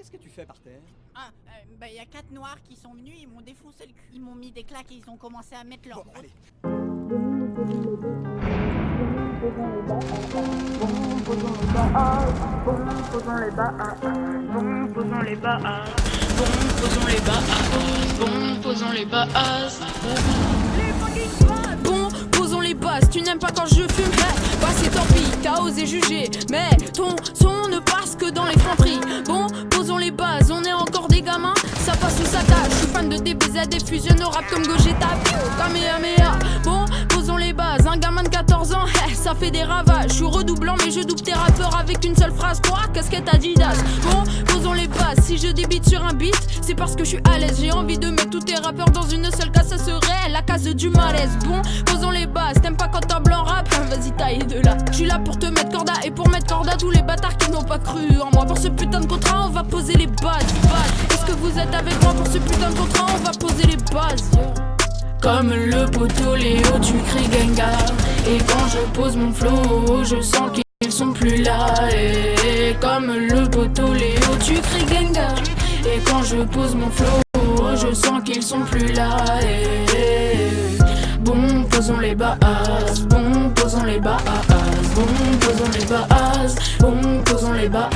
Qu'est-ce que tu fais par terre? Y a 4 noirs qui sont venus, ils m'ont défoncé le cul. Ils m'ont mis des claques et ils ont commencé à mettre leur... Bon, allez. Posons les bases. Posons les bases, tu n'aimes pas quand je fume, bah c'est tant pis, t'as osé juger, mais ton son ne passe que dans les friperies. Bon, posons les bases, on est encore des gamins, ça passe ou ça tâche. Je suis fan de DBZ et fusionne au rap comme Gogeta, Kamehameha. Bon, posons les bases, un gamin de 14 ans, ça fait des ravages. Je suis redoublant mais je double tes rappeurs avec une seule phrase. Quoi, casquette Adidas. Bon, posons les bases, si je débite sur un beat, c'est parce que je suis à l'aise. J'ai envie de mettre tous tes rappeurs dans une seule case, ça serait la case du malaise. Bon, posons les bases, t'aimes pas quand un blanc rap, vas-y taille de là. Je suis là pour te mettre corda et pour mettre corda tous les bâtards qui n'ont pas cru en moi. Pour ce putain de contrat, on va poser les bases. Est-ce que vous êtes avec moi pour ce putain de contrat? On va poser les bases. Comme le poteau Léo, tu cries Gengar. Et quand je pose mon flow, je sens qu'ils sont plus là. Et comme le poteau Léo, tu cries Gengar. Et quand je pose mon flow, je sens qu'ils sont plus là. Et bon, posons les bases. Bon, posons les bases. Bon, posons les bases. Bon, posons les bases.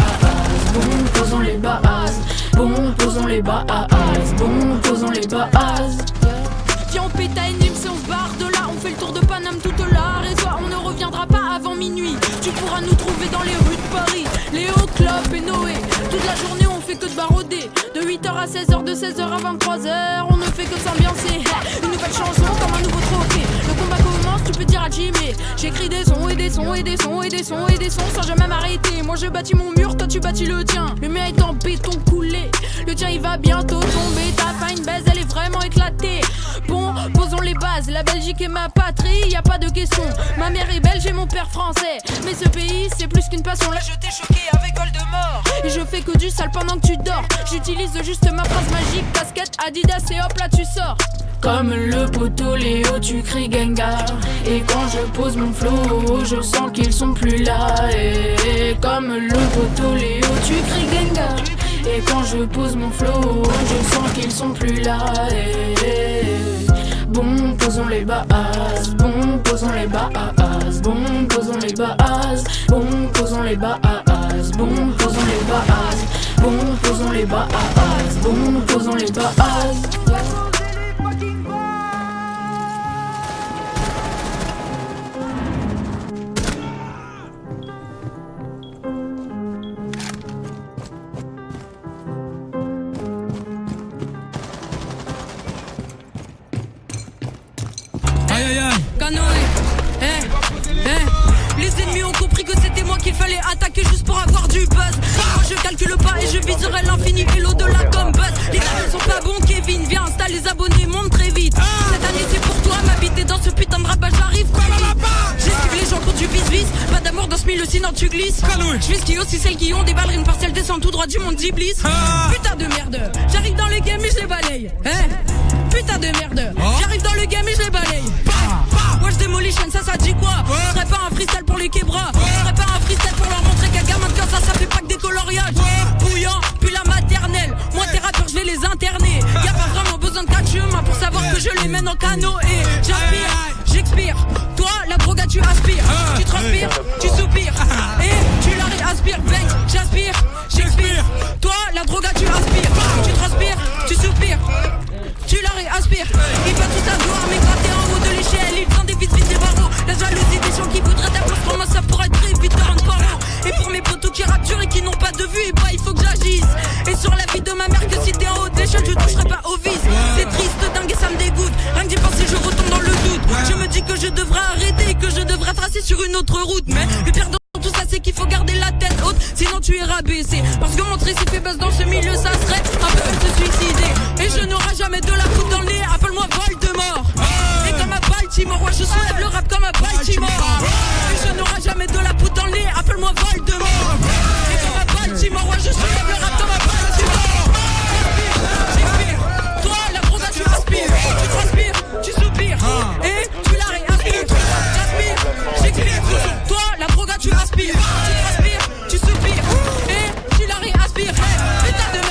Bon, posons les bases. Bon, posons les bases. Bon, posons les bases. Viens on pète à NMC, on se barre de là. On fait le tour de Paname toute la raison. On ne reviendra pas avant minuit. Tu pourras nous trouver dans les rues de Paris, Léo, Klopp et Noé. Toute la journée on fait que de baroder. De 8h à 16h, de 16h à 23h. On ne fait que s'ambiancer. Une nouvelle chanson comme un nouveau trophée. Le combat commence, tu peux dire à Jimmy. J'écris des sons et des sons et des sons et des sons et des sons sans jamais m'arrêter. Moi je bâtis mon mur, toi tu bâtis le tien. Le mien est en béton coulé, le tien il va bientôt tomber. Ta fine baise elle est vraiment éclatée. Bon, posons les bases, la Belgique est ma patrie, y a pas de question. Ma mère est belge et mon père français. Mais ce pays c'est plus qu'une passion. Là je t'ai choqué avec Voldemort. Et je fais que du sale pendant que tu dors. J'utilise juste ma phrase magique, casquette Adidas et hop là tu sors. Comme le poteau Léo, tu cries Gengar. Et quand je pose mon flow, je sens qu'ils sont plus là. Et comme le poteau Léo, tu cries Gengar. Et quand je pose mon flow, je sens qu'ils sont plus là. Et bon, posons les bases. Bon, posons les bases. Bon, posons les bases. Bon, posons les bases. Bon, posons les bases. Bon, posons les bases. Bon, posons les bases. Canoë, les ennemis ont compris que c'était moi qu'il fallait attaquer juste pour avoir du buzz. Moi je calcule pas et je viserai l'infini et l'au-delà comme buzz. Les gars ne sont pas bons, Kevin, viens installe les abonnés, monte très vite. Cette année c'est pour toi, m'habiter dans ce putain de rabat, j'arrive quoi. J'esquive les gens qui ont du bis-bis, pas d'amour dans ce milieu sinon tu glisses. Je vis qui aussi celles qui ont des ballerines partielles descendent tout droit du monde d'Iblis. Putain de merde, j'arrive dans le game et je les balaye. Putain de merde, j'arrive dans le game et je les balaye. Watch Demolition, ça dit quoi? Je serais pas un freestyle pour les québras. Je serais pas un freestyle pour leur montrer qu'un gamin de 15 ans ça fait pas que des coloriages. Bouillant, puis la maternelle. Moi tes rappeurs je vais les interner. Y'a pas vraiment besoin de 4 chemins pour savoir que je les mène en canoë. J'inspire, j'expire. Toi la droga tu aspires. Tu transpires, tu soupires. Et tu la réaspires. Bang, j'aspire, j'expire. Toi la droga tu aspires. Tu transpires, tu soupires. Tu la réaspires. Ils veulent tout savoir mais quand t'es en haut de l'échelle ils font des vis des barreaux. La jalousie des gens qui voudraient ta place pour moi ça pourrait être très vite un parent. Et pour mes potos qui rapturent et qui n'ont pas de vue, et bah il faut que j'agisse. Et sur la vie de ma mère que si t'es en haut d'échelle je toucherai pas au vice. C'est triste dingue et ça me dégoûte. Rien que d'y penser je retombe dans le doute. Je me dis que je devrais arrêter et que je devrais tracer sur une autre route. Mais le pire de tout ça c'est qu'il faut garder la tête haute, sinon tu es rabaissé. Parce que montrer si fait buzz dans ce milieu ça serait un peu comme se suicider. Et je n'aurai jamais de la faute dans le nez, appelle-moi Voldemort. Et comme à Baltimore, ouais je soulève le rap comme à Baltimore. Et je n'aurai jamais de la poudre dans le nez, appelle-moi Voldemort. Et comme à Baltimore, ouais je soulève le rap comme à Baltimore. J'expire, toi la droga tu aspires. Tu transpires, tu soupires. Et tu la réaspires. J'aspire, j'expire. Toi la droga tu aspires. Tu transpires, tu soupires. Et tu la réaspires. Putain de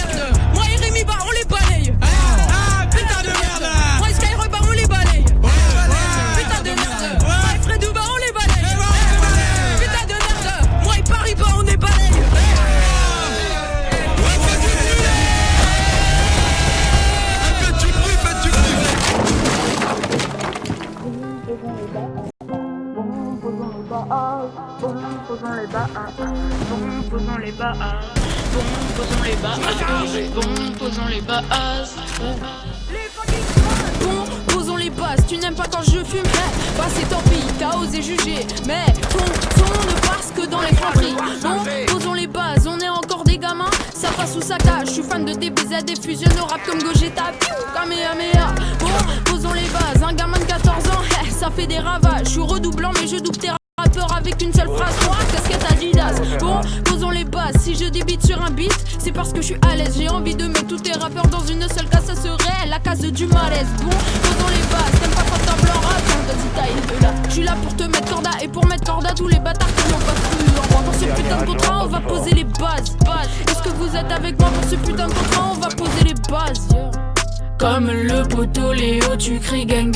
bases. Bon, posons les bases. Bon, posons les bases. Bon, posons les bases. Tu n'aimes pas quand je fume, bah c'est tant pis, t'as osé juger. Mais ton son ne passe que dans les friperies. Bon, posons les bases, on est encore des gamins. Ça passe ou ça cache, je suis fan de DBZ et fusionne au rap comme Gogeta. Kamehameha. Bon, posons les bases, un gamin de 14 ans, ça fait des ravages. Je suis redoublant mais je double tes rappeurs avec une seule phrase. Moi, casquette Adidas. Bon, posons les bases, si je débite sur un beat, c'est parce que je suis à l'aise. J'ai envie de mettre tous tes rappeurs dans une seule case, ça serait la case du malaise. Bon, posons les bases, t'aimes pas quand t'as blanc rap, vas-y taille de là. Je suis là pour te mettre corda et pour mettre corda tous les bâtards qui n'ont pas cru en moi. Pour ce putain de contrat, on va poser les bases. Est-ce que vous êtes avec moi pour ce putain de contrat? On va poser les bases. Comme le poteau Léo, tu cries Genga.